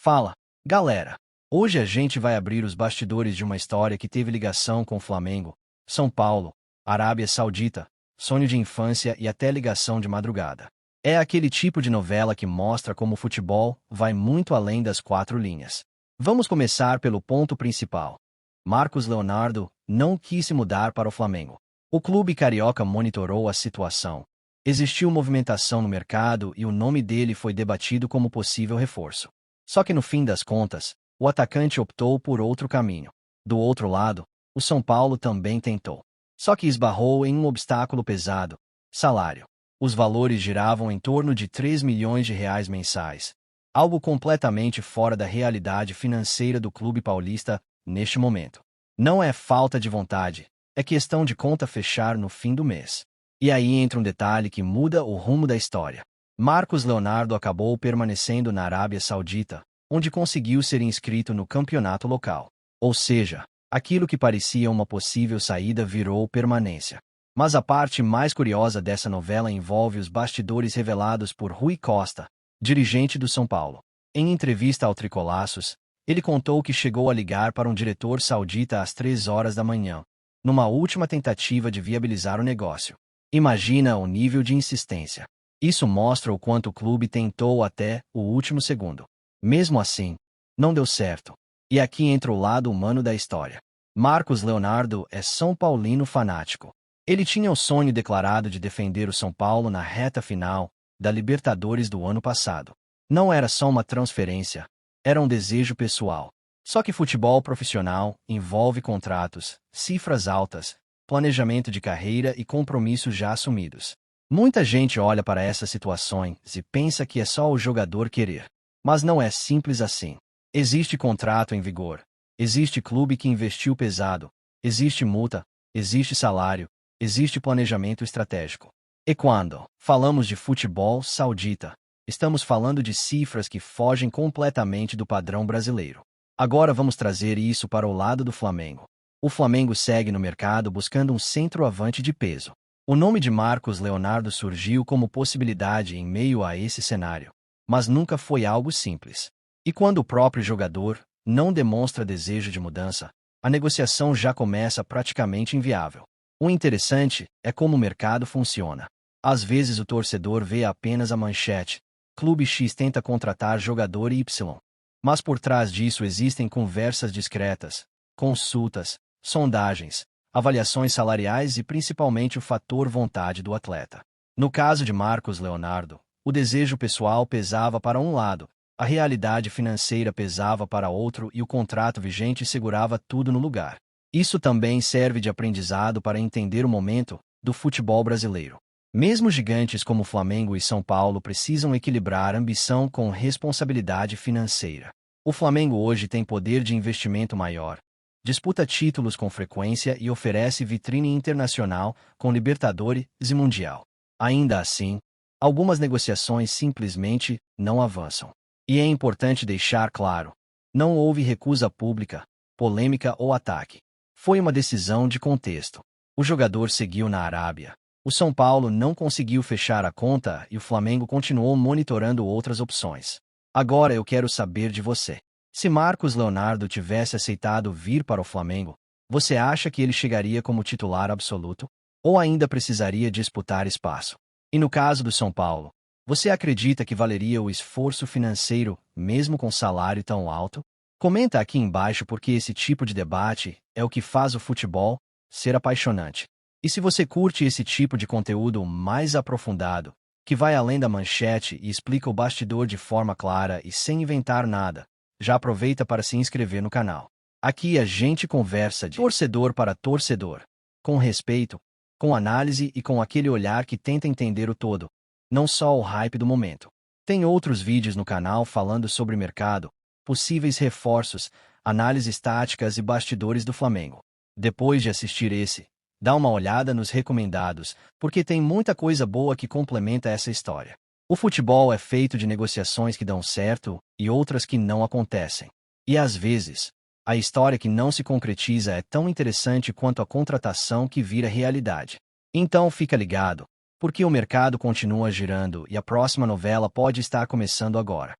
Fala, galera! Hoje a gente vai abrir os bastidores de uma história que teve ligação com Flamengo, São Paulo, Arábia Saudita, sonho de infância e até ligação de madrugada. É aquele tipo de novela que mostra como o futebol vai muito além das quatro linhas. Vamos começar pelo ponto principal. Marcos Leonardo não quis se mudar para o Flamengo. O clube carioca monitorou a situação. Existiu movimentação no mercado e o nome dele foi debatido como possível reforço. Só que no fim das contas, o atacante optou por outro caminho. Do outro lado, o São Paulo também tentou. Só que esbarrou em um obstáculo pesado: salário. Os valores giravam em torno de 3 milhões de reais mensais. Algo completamente fora da realidade financeira do clube paulista neste momento. Não é falta de vontade, é questão de conta fechar no fim do mês. E aí entra um detalhe que muda o rumo da história. Marcos Leonardo acabou permanecendo na Arábia Saudita, onde conseguiu ser inscrito no campeonato local. Ou seja, aquilo que parecia uma possível saída virou permanência. Mas a parte mais curiosa dessa novela envolve os bastidores revelados por Rui Costa, dirigente do São Paulo. Em entrevista ao Tricolaços, ele contou que chegou a ligar para um diretor saudita às 3 horas da manhã, numa última tentativa de viabilizar o negócio. Imagina o nível de insistência. Isso mostra o quanto o clube tentou até o último segundo. Mesmo assim, não deu certo. E aqui entra o lado humano da história. Marcos Leonardo é São Paulino fanático. Ele tinha o sonho declarado de defender o São Paulo na reta final da Libertadores do ano passado. Não era só uma transferência, era um desejo pessoal. Só que futebol profissional envolve contratos, cifras altas, planejamento de carreira e compromissos já assumidos. Muita gente olha para essas situações e pensa que é só o jogador querer. Mas não é simples assim. Existe contrato em vigor, existe clube que investiu pesado, existe multa, existe salário, existe planejamento estratégico. E quando falamos de futebol saudita, estamos falando de cifras que fogem completamente do padrão brasileiro. Agora vamos trazer isso para o lado do Flamengo. O Flamengo segue no mercado buscando um centroavante de peso. O nome de Marcos Leonardo surgiu como possibilidade em meio a esse cenário, mas nunca foi algo simples. E quando o próprio jogador não demonstra desejo de mudança, a negociação já começa praticamente inviável. O interessante é como o mercado funciona. Às vezes o torcedor vê apenas a manchete: Clube X tenta contratar jogador Y. Mas por trás disso existem conversas discretas, consultas, sondagens, avaliações salariais e principalmente o fator vontade do atleta. No caso de Marcos Leonardo, o desejo pessoal pesava para um lado, a realidade financeira pesava para outro e o contrato vigente segurava tudo no lugar. Isso também serve de aprendizado para entender o momento do futebol brasileiro. Mesmo gigantes como Flamengo e São Paulo precisam equilibrar ambição com responsabilidade financeira. O Flamengo hoje tem poder de investimento maior, disputa títulos com frequência e oferece vitrine internacional com Libertadores e Mundial. Ainda assim, algumas negociações simplesmente não avançam. E é importante deixar claro: não houve recusa pública, polêmica ou ataque. Foi uma decisão de contexto. O jogador seguiu na Arábia. O São Paulo não conseguiu fechar a conta e o Flamengo continuou monitorando outras opções. Agora eu quero saber de você. Se Marcos Leonardo tivesse aceitado vir para o Flamengo, você acha que ele chegaria como titular absoluto? Ou ainda precisaria disputar espaço? E no caso do São Paulo, você acredita que valeria o esforço financeiro, mesmo com salário tão alto? Comenta aqui embaixo porque esse tipo de debate é o que faz o futebol ser apaixonante. E se você curte esse tipo de conteúdo mais aprofundado, que vai além da manchete e explica o bastidor de forma clara e sem inventar nada, já aproveita para se inscrever no canal. Aqui a gente conversa de torcedor para torcedor, com respeito, com análise e com aquele olhar que tenta entender o todo, não só o hype do momento. Tem outros vídeos no canal falando sobre mercado, possíveis reforços, análises táticas e bastidores do Flamengo. Depois de assistir esse, dá uma olhada nos recomendados, porque tem muita coisa boa que complementa essa história. O futebol é feito de negociações que dão certo e outras que não acontecem. E às vezes, a história que não se concretiza é tão interessante quanto a contratação que vira realidade. Então fica ligado, porque o mercado continua girando e a próxima novela pode estar começando agora.